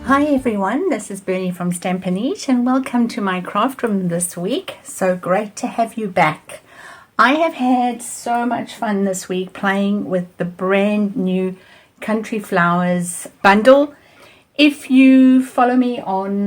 Hi everyone, this is Bernie from Stampin' and welcome to my craft room this week. So great to have you back. I have had so much fun this week playing with the brand new Country Flowers bundle. If you follow me on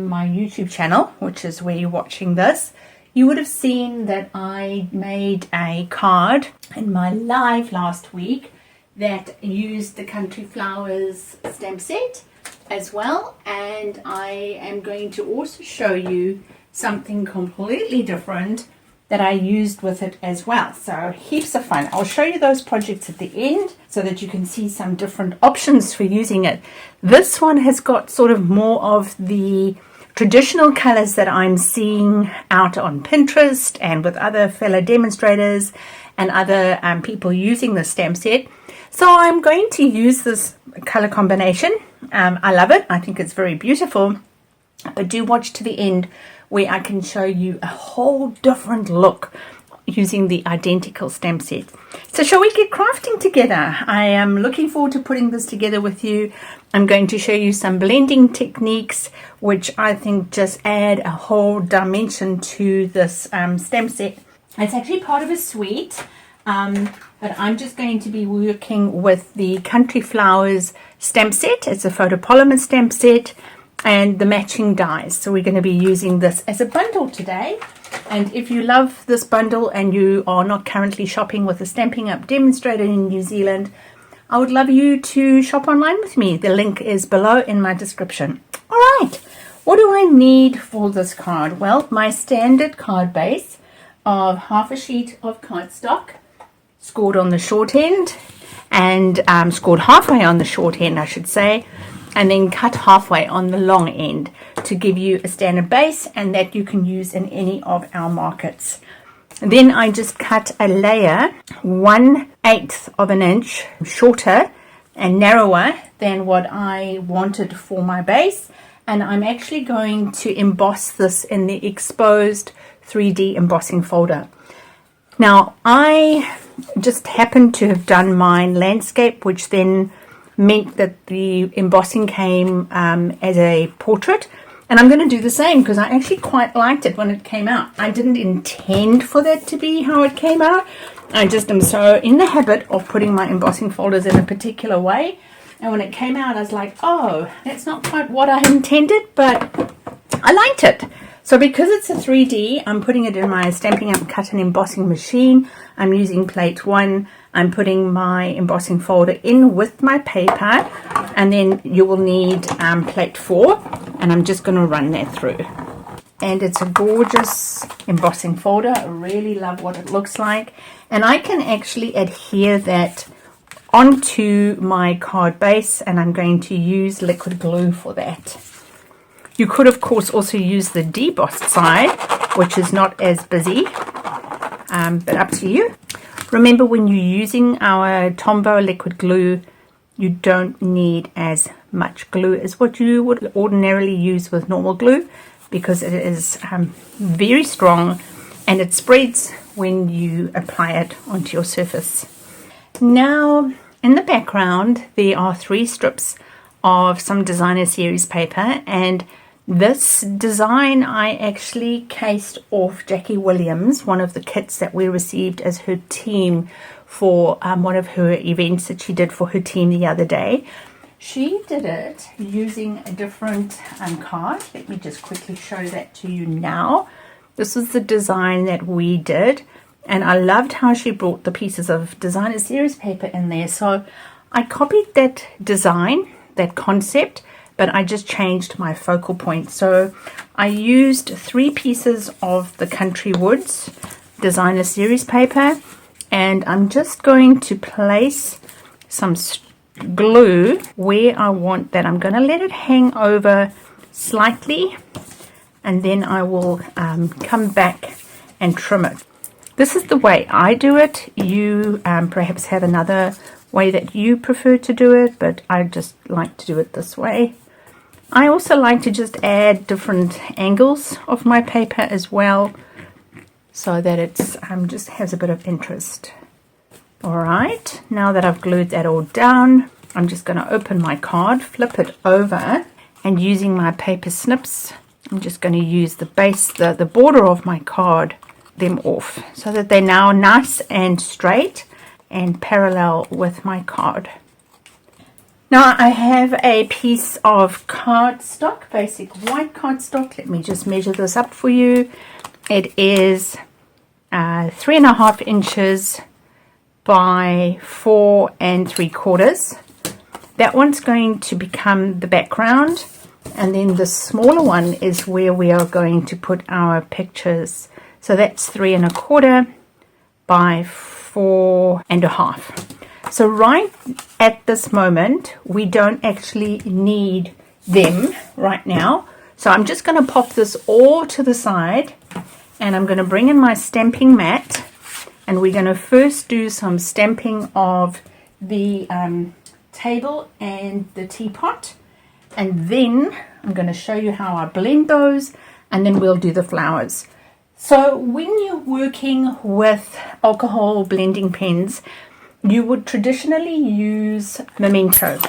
my YouTube channel, which is where you're watching this, you would have seen that I made a card in my live last week that used the Country Flowers stamp set as well, and I am going to also show you something completely different that I used with it as well. So heaps of fun. I'll show you those projects at the end so that you can see some different options for using it. This one has got sort of more of the traditional colors that I'm seeing out on Pinterest and with other fellow demonstrators and other people using the stamp set. So I'm going to use this color combination. I love it. I think it's very beautiful. But do watch to the end where I can show you a whole different look using the identical stamp set. So shall we get crafting together? I am looking forward to putting this together with you. I'm going to show you some blending techniques which I think just add a whole dimension to this stamp set. It's actually part of a suite. But I'm just going to be working with the Country Flowers stamp set. It's a photopolymer stamp set and the matching dies. So we're going to be using this as a bundle today. And if you love this bundle and you are not currently shopping with a Stampin' Up! Demonstrator in New Zealand, I would love you to shop online with me. The link is below in my description. All right, what do I need for this card? Well, my standard card base of half a sheet of cardstock, scored on the short end and scored halfway on the short end, I should say, and then cut halfway on the long end to give you a standard base and that you can use in any of our markets. And then I just cut a layer 1/8 of an inch shorter and narrower than what I wanted for my base, and I'm actually going to emboss this in the exposed 3D embossing folder. Now I just happened to have done mine landscape, which then meant that the embossing came as a portrait, and I'm going to do the same because I actually quite liked it when it came out. I didn't intend for that to be how it came out. I just am so in the habit of putting my embossing folders in a particular way, and when it came out I was like, oh, that's not quite what I intended, but I liked it. So because it's a 3D, I'm putting it in my Stampin' Up! Cut and Embossing machine. I'm using plate 1. I'm putting my embossing folder in with my paper, and then you will need plate 4, and I'm just going to run that through. And it's a gorgeous embossing folder. I really love what it looks like, and I can actually adhere that onto my card base, and I'm going to use liquid glue for that. You could, of course, also use the debossed side, which is not as busy, but up to you. Remember, when you're using our Tombow liquid glue, you don't need as much glue as what you would ordinarily use with normal glue, because it is very strong and it spreads when you apply it onto your surface. Now, in the background, there are 3 strips of some designer series paper, and this design I actually cased off Jackie Williams, one of the kits that we received as her team for one of her events that she did for her team the other day. She did it using a different card. Let me just quickly show that to you now. This is the design that we did, and I loved how she brought the pieces of designer series paper in there. So I copied that design, that concept, but I just changed my focal point. So I used 3 pieces of the Country Woods designer series paper, and I'm just going to place some glue where I want that. I'm going to let it hang over slightly, and then I will come back and trim it. This is the way I do it. You perhaps have another way that you prefer to do it, but I just like to do it this way. I also like to just add different angles of my paper as well, so that it's just has a bit of interest. Alright, now that I've glued that all down, I'm just going to open my card, flip it over, And using my paper snips, I'm just going to use the base, the border of my card, them off, so that they're now nice and straight and parallel with my card. Now I have a piece of cardstock, basic white cardstock. Let me just measure this up for you. It is 3.5 inches by 4 3/4. That one's going to become the background, and then the smaller one is where we are going to put our pictures. So that's 3 1/4 by 4 1/2. So right at this moment, we don't actually need them right now. So I'm just going to pop this all to the side, and I'm going to bring in my stamping mat, and we're going to first do some stamping of the table and the teapot, and then I'm going to show you how I blend those, and then we'll do the flowers. So when you're working with alcohol blending pens, you would traditionally use Memento.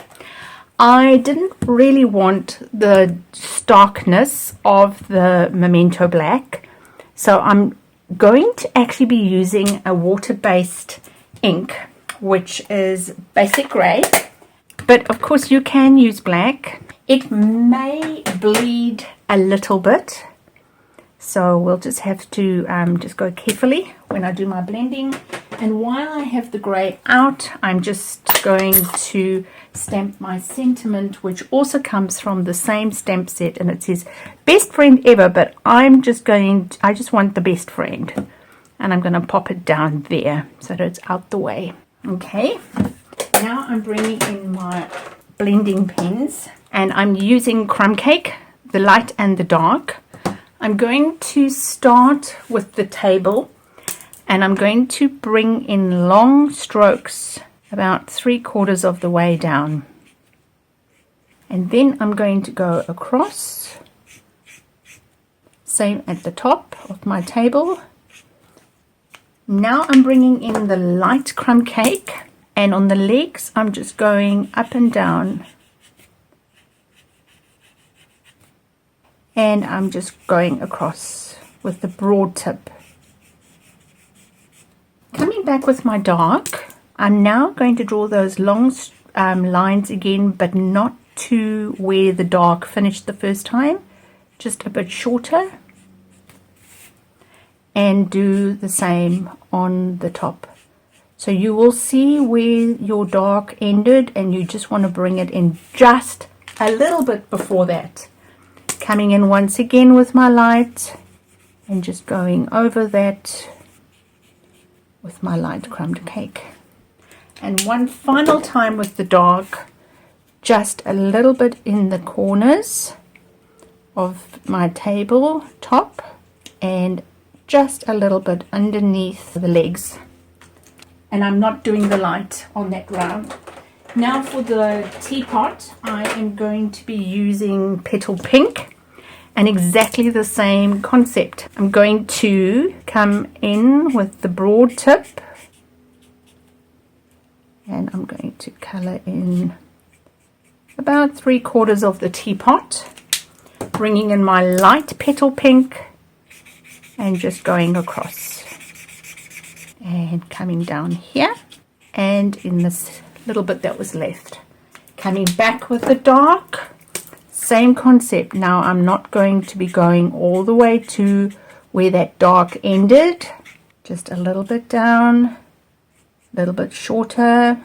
I didn't really want the starkness of the Memento black, so I'm going to actually be using a water-based ink, which is basic grey, but of course you can use black. It may bleed a little bit, so we'll just have to just go carefully when I do my blending. And while I have the grey out, I'm just going to stamp my sentiment, which also comes from the same stamp set, and it says best friend ever, but I just want the best friend, and I'm going to pop it down there so that it's out the way. Okay, now I'm bringing in my blending pens, and I'm using Crumb Cake, the light and the dark. I'm going to start with the table, and I'm going to bring in long strokes about 3/4 of the way down, and then I'm going to go across, same at the top of my table. Now I'm bringing in the light Crumb Cake, and on the legs I'm just going up and down, and I'm just going across with the broad tip. Coming back with my dark, I'm now going to draw those long lines again, but not to where the dark finished the first time, just a bit shorter, and do the same on the top. So you will see where your dark ended, and you just want to bring it in just a little bit before that. Coming in once again with my light, and just going over that with my light Crumb Cake. And one final time with the dark, just a little bit in the corners of my table top, and just a little bit underneath the legs. And I'm not doing the light on that round. Now for the teapot, I am going to be using Petal Pink, and exactly the same concept. I'm going to come in with the broad tip, and I'm going to color in about 3/4 of the teapot, bringing in my light Petal Pink, and just going across and coming down here, and in this little bit that was left, coming back with the dark. Same concept. Now I'm not going to be going all the way to where that dark ended, just a little bit down, a little bit shorter,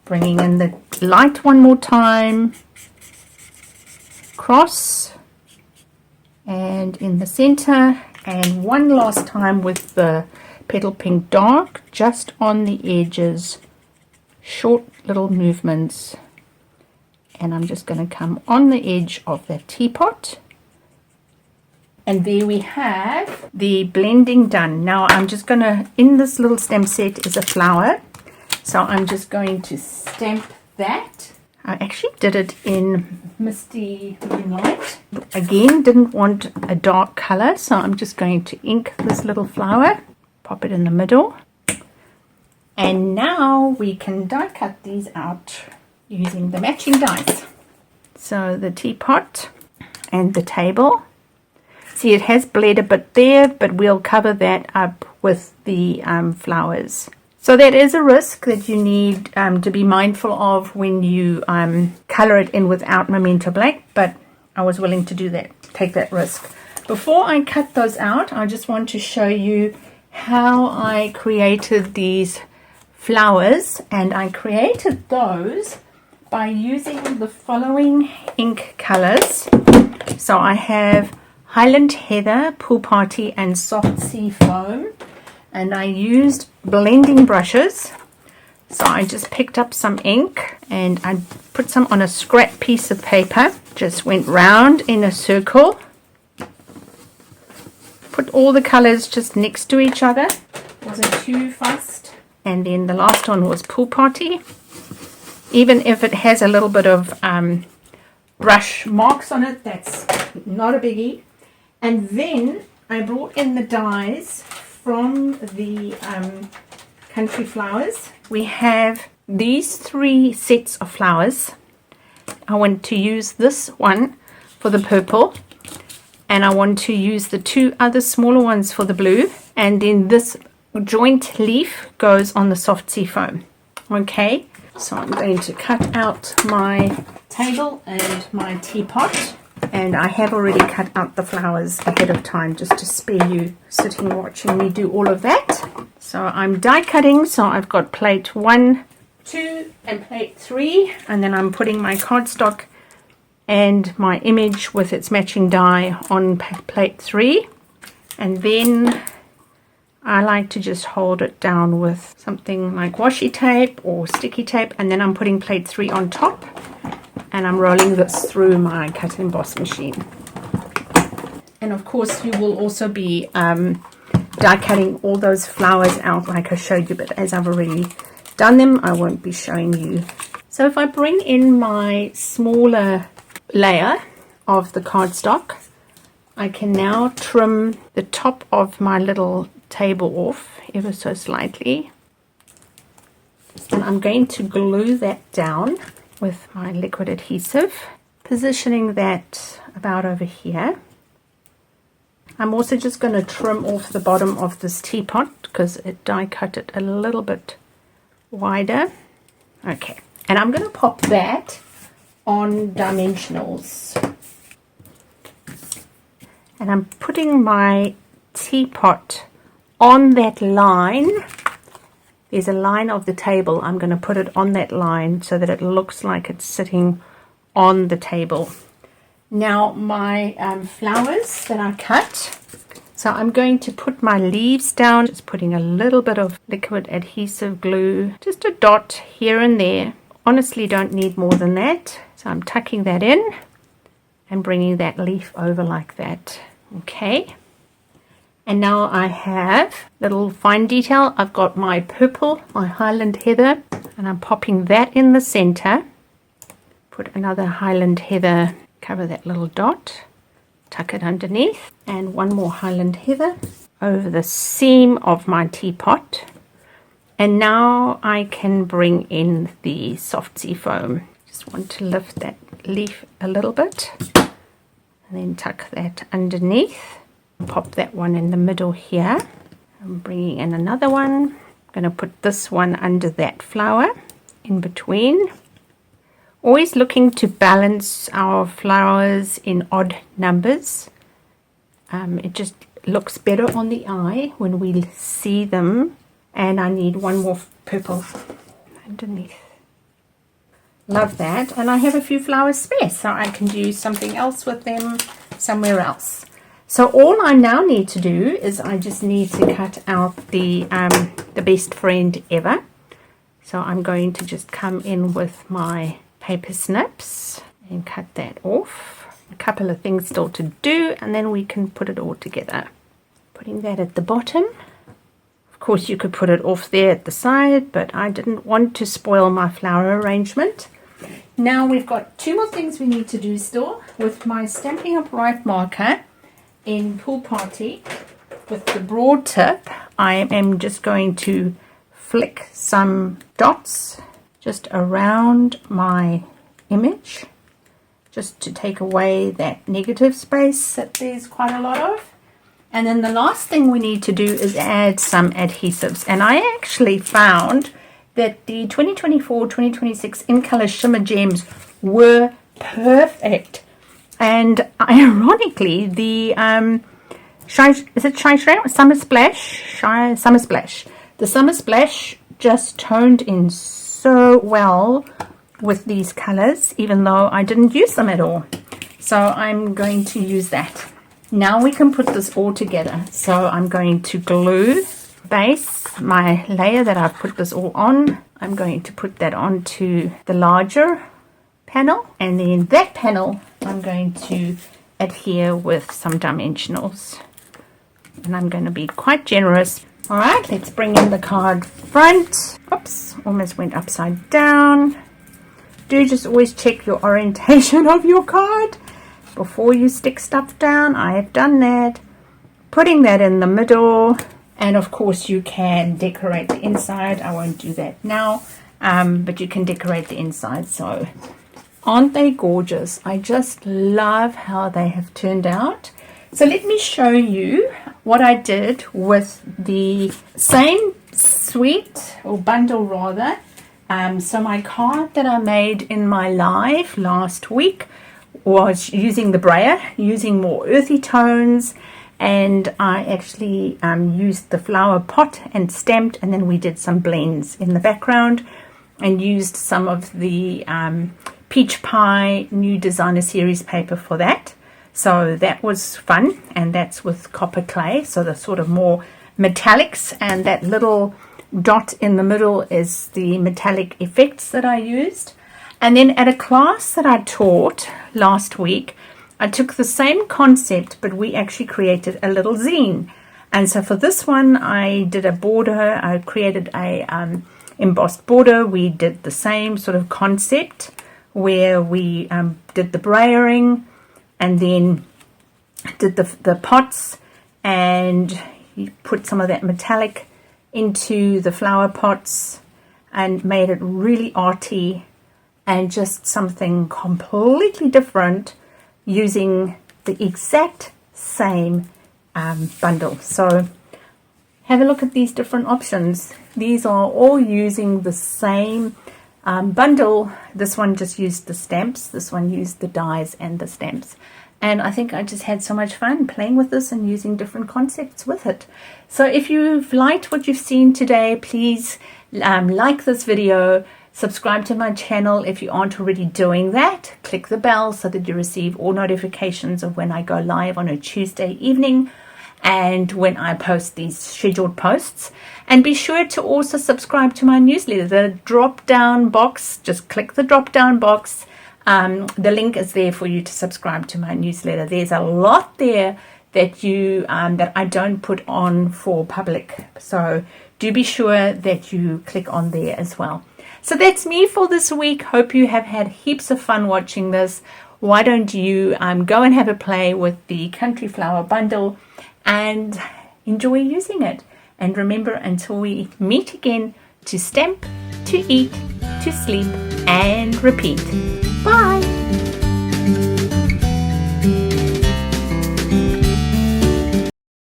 bringing in the light one more time, cross, and in the center, and one last time with the Petal Pink dark, just on the edges, short little movements. And I'm just going to come on the edge of that teapot, and there we have the blending done. Now I'm just going to, in this little stamp set is a flower, so I'm just going to stamp that. I actually did it in Misty Moonlight. Again, didn't want a dark color, so I'm just going to ink this little flower, pop it in the middle, and now we can die cut these out using the matching dies. So the teapot and the table. See, it has bled a bit there, but we'll cover that up with the flowers. So that is a risk that you need to be mindful of when you color it in without Memento Black, but I was willing to do that, take that risk. Before I cut those out, I just want to show you how I created these flowers, and I created those by using the following ink colors. So I have Highland Heather, Pool Party, and Soft Sea Foam, and I used blending brushes. So I just picked up some ink and I put some on a scrap piece of paper, just went round in a circle, put all the colors just next to each other, wasn't too fussed. And then the last one was Pool Party. Even if it has a little bit of brush marks on it, that's not a biggie. And then I brought in the dies from the Country Flowers. We have these 3 sets of flowers. I want to use this one for the purple, and I want to use the 2 other smaller ones for the blue, and then this joint leaf goes on the Soft Sea Foam. Okay, so I'm going to cut out my table and my teapot, and I have already cut out the flowers ahead of time just to spare you sitting watching me do all of that. So I'm die cutting, so I've got plate 1, 2 and plate 3, and then I'm putting my cardstock and my image with its matching die on plate 3, and then I like to just hold it down with something like washi tape or sticky tape, and then I'm putting plate 3 on top, and I'm rolling this through my cut and emboss machine. And of course you will also be die cutting all those flowers out like I showed you, but as I've already done them, I won't be showing you. So if I bring in my smaller layer of the cardstock, I can now trim the top of my little table off ever so slightly, and I'm going to glue that down with my liquid adhesive, positioning that about over here. I'm also just going to trim off the bottom of this teapot because it die cut it a little bit wider. Okay, and I'm going to pop that on dimensionals, and I'm putting my teapot on that line. There's a line of the table. I'm going to put it on that line so that it looks like it's sitting on the table. Now my flowers that I cut, so I'm going to put my leaves down, just putting a little bit of liquid adhesive glue, just a dot here and there. Honestly, don't need more than that. So I'm tucking that in and bringing that leaf over like that. Okay. And now I have little fine detail. I've got my purple, my Highland Heather, and I'm popping that in the center. Put another Highland Heather, cover that little dot, tuck it underneath, and one more Highland Heather over the seam of my teapot. And now I can bring in the Soft Sea Foam. Just want to lift that leaf a little bit and then tuck that underneath. Pop that one in the middle here. I'm bringing in another one. I'm going to put this one under that flower in between. Always looking to balance our flowers in odd numbers. It just looks better on the eye when we see them. And I need one more purple underneath. Love that. And I have a few flowers spare, so I can do something else with them somewhere else. So all I now need to do is I just need to cut out the best friend ever. So I'm going to just come in with my paper snips and cut that off. A couple of things still to do, and then we can put it all together. Putting that at the bottom. Of course you could put it off there at the side, but I didn't want to spoil my flower arrangement. Now we've got 2 more things we need to do still. With my Stampin' Up! Right marker in Pool Party with the broad tip, I am just going to flick some dots just around my image, just to take away that negative space that there's quite a lot of. And then the last thing we need to do is add some adhesives. And I actually found that the 2024-2026 In Color Shimmer Gems were perfect. And ironically, the Summer Splash? Summer Splash. The Summer Splash just toned in so well with these colors, even though I didn't use them at all. So I'm going to use that. Now we can put this all together. So I'm going to glue base, my layer that I've put this all on. I'm going to put that onto the larger panel, and then that panel I'm going to adhere with some dimensionals, and I'm going to be quite generous. All right, let's bring in the card front. Oops, almost went upside down. Do just always check your orientation of your card before you stick stuff down. I have done that. Putting that in the middle, and of course you can decorate the inside. I won't do that now, but you can decorate the inside. So aren't they gorgeous? I just love how they have turned out. So let me show you what I did with the same suite, or bundle rather. So my card that I made in my live last week was using the brayer, using more earthy tones, and I actually used the flower pot and stamped, and then we did some blends in the background and used some of the Peach Pie New Designer Series paper for that. So that was fun, and that's with copper clay, so the sort of more metallics, and that little dot in the middle is the metallic effects that I used. And then at a class that I taught last week, I took the same concept, but we actually created a little zine. And so for this one, I did a border. I created a embossed border. We did the same sort of concept where we did the brayering, and then did the pots, and you put some of that metallic into the flower pots and made it really arty and just something completely different using the exact same bundle. So have a look at these different options. These are all using the same bundle. This one just used the stamps, this one used the dies and the stamps, and I think I just had so much fun playing with this and using different concepts with it. So if you've liked what you've seen today, please like this video, subscribe to my channel if you aren't already doing that, click the bell so that you receive all notifications of when I go live on a Tuesday evening and when I post these scheduled posts. And be sure to also subscribe to my newsletter. The drop down box, just click the drop down box. The link is there for you to subscribe to my newsletter. There's a lot there that you that I don't put on for public, so do be sure that you click on there as well. So that's me for this week. Hope you have had heaps of fun watching this. Why don't you go and have a play with the Country Flower bundle and enjoy using it. And remember, until we meet again, to stamp, to eat, to sleep, and repeat.